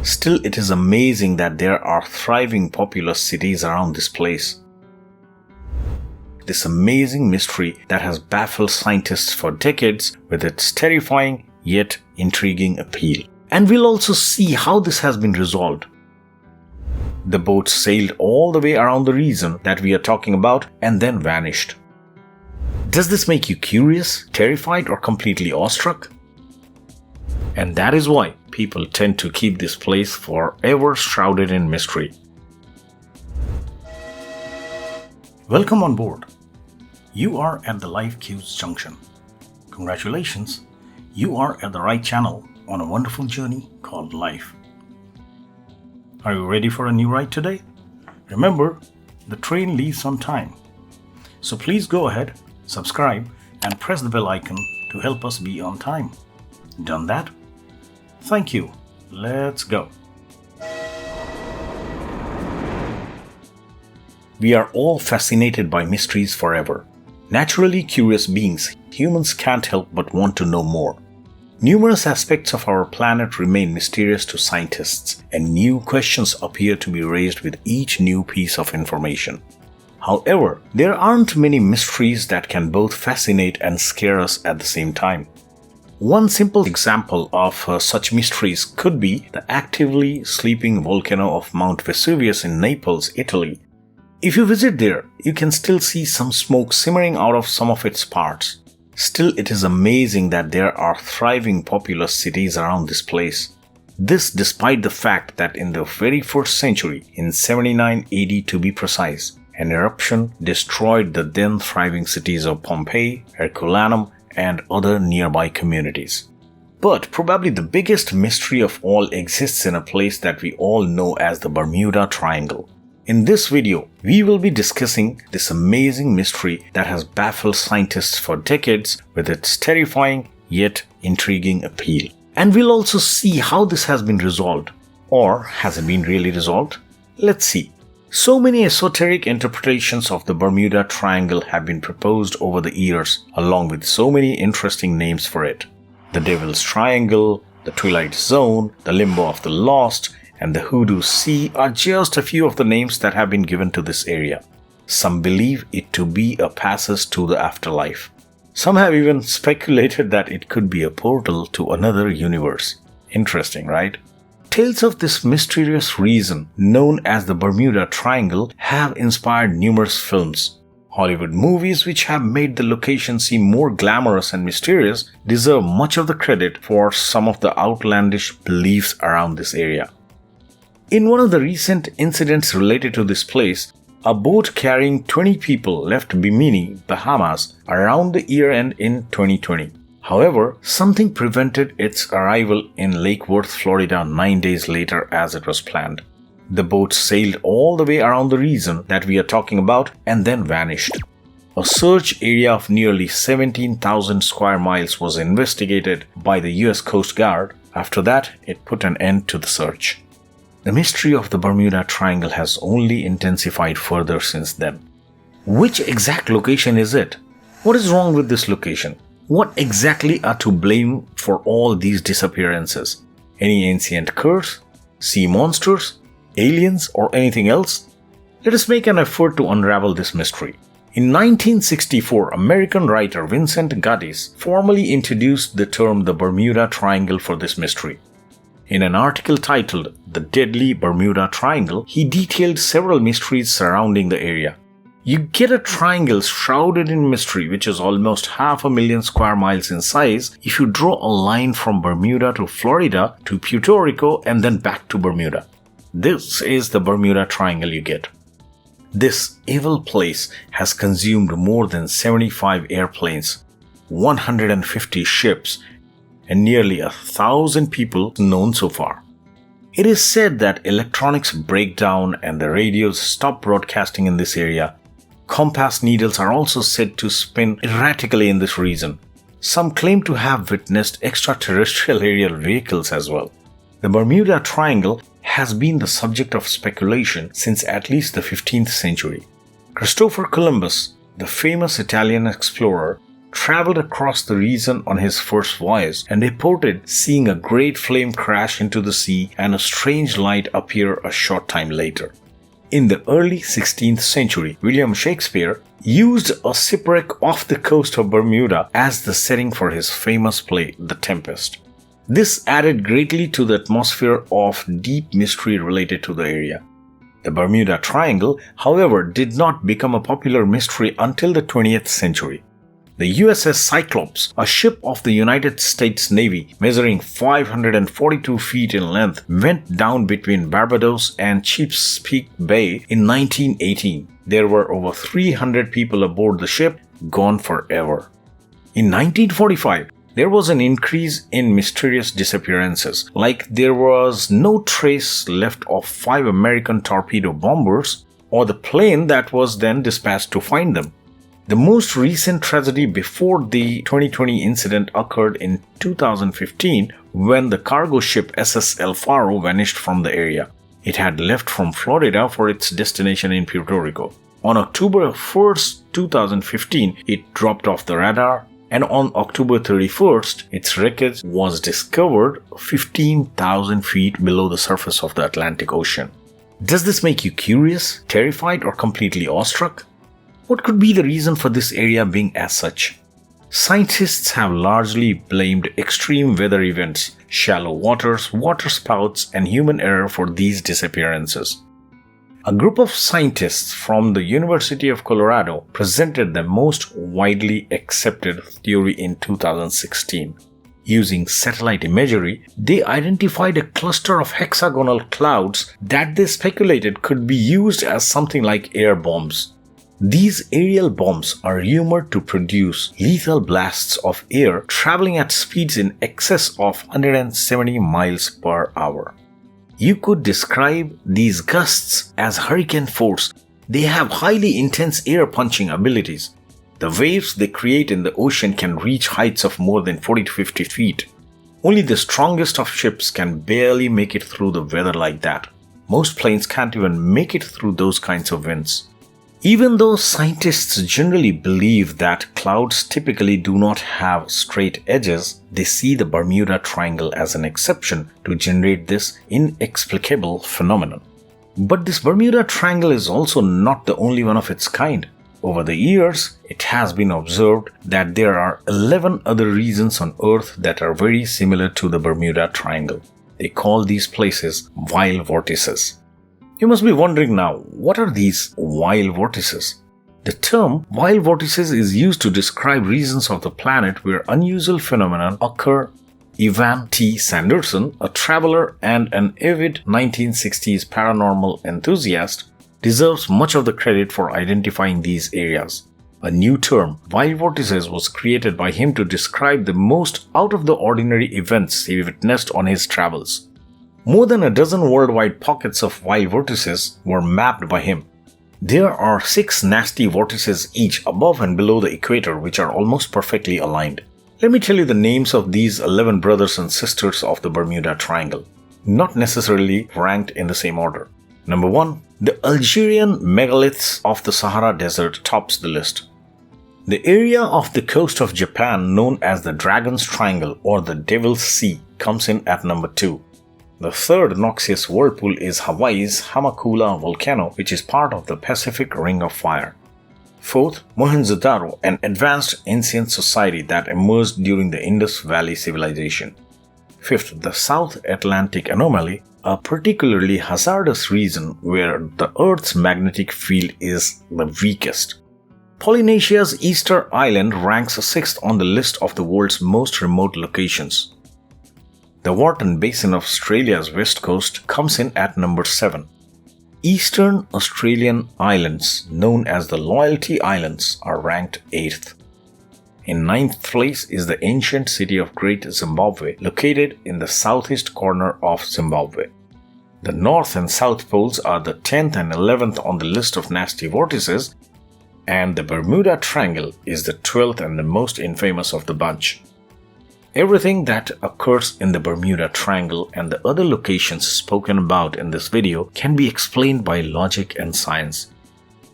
Still, it is amazing that there are thriving populous cities around this place. This amazing mystery that has baffled scientists for decades with its terrifying yet intriguing appeal. And we'll also see how this has been resolved. The boat sailed all the way around the region that we are talking about and then vanished. Does this make you curious, terrified, or completely awestruck? And that is why people tend to keep this place forever shrouded in mystery. Welcome on board. You are at the Life Cues Junction. Congratulations, you are at the right channel on a wonderful journey called life. Are you ready for a new ride today? Remember, the train leaves on time. So please go ahead, subscribe, and press the bell icon to help us be on time. Done that? Thank you. Let's go. We are all fascinated by mysteries forever. Naturally curious beings, humans can't help but want to know more. Numerous aspects of our planet remain mysterious to scientists, and new questions appear to be raised with each new piece of information. However, there aren't many mysteries that can both fascinate and scare us at the same time. One simple example of such mysteries could be the actively sleeping volcano of Mount Vesuvius in Naples, Italy. If you visit there, you can still see some smoke simmering out of some of its parts. Still, it is amazing that there are thriving populous cities around this place. This despite the fact that in the very first century, in 79 AD to be precise, an eruption destroyed the then thriving cities of Pompeii, Herculaneum, and other nearby communities. But probably the biggest mystery of all exists in a place that we all know as the Bermuda Triangle. In this video, we will be discussing this amazing mystery that has baffled scientists for decades with its terrifying yet intriguing appeal. And we'll also see how this has been resolved. Or has it been really resolved? Let's see. So many esoteric interpretations of the Bermuda Triangle have been proposed over the years, along with so many interesting names for it. The Devil's Triangle, the Twilight Zone, the Limbo of the Lost, and the Hoodoo Sea are just a few of the names that have been given to this area. Some believe it to be a passage to the afterlife. Some have even speculated that it could be a portal to another universe. Interesting, right? Tales of this mysterious region, known as the Bermuda Triangle, have inspired numerous films. Hollywood movies, which have made the location seem more glamorous and mysterious, deserve much of the credit for some of the outlandish beliefs around this area. In one of the recent incidents related to this place, a boat carrying 20 people left Bimini, Bahamas, around the year-end in 2020. However, something prevented its arrival in Lake Worth, Florida 9 days later as it was planned. The boat sailed all the way around the region that we are talking about and then vanished. A search area of nearly 17,000 square miles was investigated by the US Coast Guard. After that, it put an end to the search. The mystery of the Bermuda Triangle has only intensified further since then. Which exact location is it? What is wrong with this location? What exactly are to blame for all these disappearances? Any ancient curse? Sea monsters? Aliens? Or anything else? Let us make an effort to unravel this mystery. In 1964, American writer Vincent Gaddis formally introduced the term the Bermuda Triangle for this mystery. In an article titled The Deadly Bermuda Triangle, he detailed several mysteries surrounding the area. You get a triangle shrouded in mystery which is almost 500,000 square miles in size if you draw a line from Bermuda to Florida to Puerto Rico and then back to Bermuda. This is the Bermuda Triangle you get. This evil place has consumed more than 75 airplanes, 150 ships, and nearly 1,000 people known so far. It is said that electronics break down and the radios stop broadcasting in this area. Compass needles are also said to spin erratically in this region. Some claim to have witnessed extraterrestrial aerial vehicles as well. The Bermuda Triangle has been the subject of speculation since at least the 15th century. Christopher Columbus, the famous Italian explorer, traveled across the region on his first voyage and reported seeing a great flame crash into the sea and a strange light appear a short time later. In the early 16th century, William Shakespeare used a shipwreck off the coast of Bermuda as the setting for his famous play, The Tempest. This added greatly to the atmosphere of deep mystery related to the area. The Bermuda Triangle, however, did not become a popular mystery until the 20th century. The USS Cyclops, a ship of the United States Navy measuring 542 feet in length, went down between Barbados and Chesapeake Bay in 1918. There were over 300 people aboard the ship, gone forever. In 1945, there was an increase in mysterious disappearances, like there was no trace left of 5 American torpedo bombers or the plane that was then dispatched to find them. The most recent tragedy before the 2020 incident occurred in 2015 when the cargo ship SS El Faro vanished from the area. It had left from Florida for its destination in Puerto Rico. On October 1, 2015, it dropped off the radar, and on October 31st, its wreckage was discovered 15,000 feet below the surface of the Atlantic Ocean. Does this make you curious, terrified, or completely awestruck? What could be the reason for this area being as such? Scientists have largely blamed extreme weather events, shallow waters, water spouts, and human error for these disappearances. A group of scientists from the University of Colorado presented the most widely accepted theory in 2016. Using satellite imagery, they identified a cluster of hexagonal clouds that they speculated could be used as something like air bombs. These aerial bombs are rumored to produce lethal blasts of air traveling at speeds in excess of 170 miles per hour. You could describe these gusts as hurricane force. They have highly intense air-punching abilities. The waves they create in the ocean can reach heights of more than 40 to 50 feet. Only the strongest of ships can barely make it through the weather like that. Most planes can't even make it through those kinds of winds. Even though scientists generally believe that clouds typically do not have straight edges, they see the Bermuda Triangle as an exception to generate this inexplicable phenomenon. But this Bermuda Triangle is also not the only one of its kind. Over the years, it has been observed that there are 11 other regions on Earth that are very similar to the Bermuda Triangle. They call these places wild vortices. You must be wondering now, what are these wild vortices? The term wild vortices is used to describe regions of the planet where unusual phenomena occur. Ivan T. Sanderson, a traveler and an avid 1960s paranormal enthusiast, deserves much of the credit for identifying these areas. A new term, wild vortices, was created by him to describe the most out-of-the-ordinary events he witnessed on his travels. More than a dozen worldwide pockets of wild vortices were mapped by him. There are 6 nasty vortices each above and below the equator which are almost perfectly aligned. Let me tell you the names of these 11 brothers and sisters of the Bermuda Triangle, not necessarily ranked in the same order. Number 1. The Algerian megaliths of the Sahara Desert tops the list. The area of the coast of Japan known as the Dragon's Triangle or the Devil's Sea comes in at number 2. The third noxious whirlpool is Hawaii's Hamakula volcano, which is part of the Pacific Ring of Fire. Fourth, Mohenjo-daro, an advanced ancient society that emerged during the Indus Valley civilization. Fifth, the South Atlantic anomaly, a particularly hazardous region where the Earth's magnetic field is the weakest. Polynesia's Easter Island ranks 6th on the list of the world's most remote locations. The Wharton Basin of Australia's west coast comes in at number 7. Eastern Australian islands, known as the Loyalty Islands, are ranked 8th. In 9th place is the ancient city of Great Zimbabwe, located in the southeast corner of Zimbabwe. The North and South Poles are the 10th and 11th on the list of nasty vortices, and the Bermuda Triangle is the 12th and the most infamous of the bunch. Everything that occurs in the Bermuda Triangle and the other locations spoken about in this video can be explained by logic and science.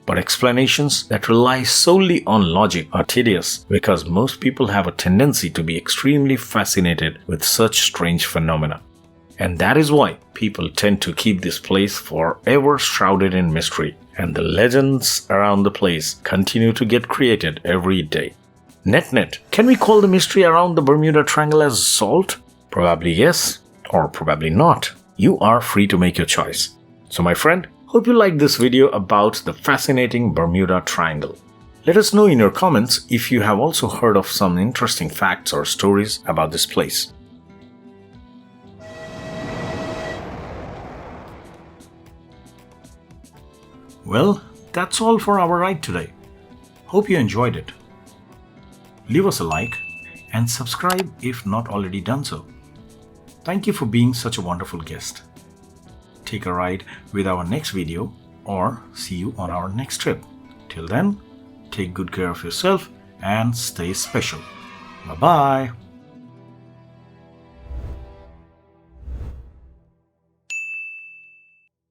But explanations that rely solely on logic are tedious because most people have a tendency to be extremely fascinated with such strange phenomena. And that is why people tend to keep this place forever shrouded in mystery, and the legends around the place continue to get created every day. Net, can we call the mystery around the Bermuda Triangle as solved? Probably yes, or probably not. You are free to make your choice. So my friend, hope you liked this video about the fascinating Bermuda Triangle. Let us know in your comments if you have also heard of some interesting facts or stories about this place. Well, that's all for our ride today. Hope you enjoyed it. Leave us a like and subscribe if not already done so. Thank you for being such a wonderful guest. Take a ride with our next video or see you on our next trip. Till then, take good care of yourself and stay special. Bye-bye.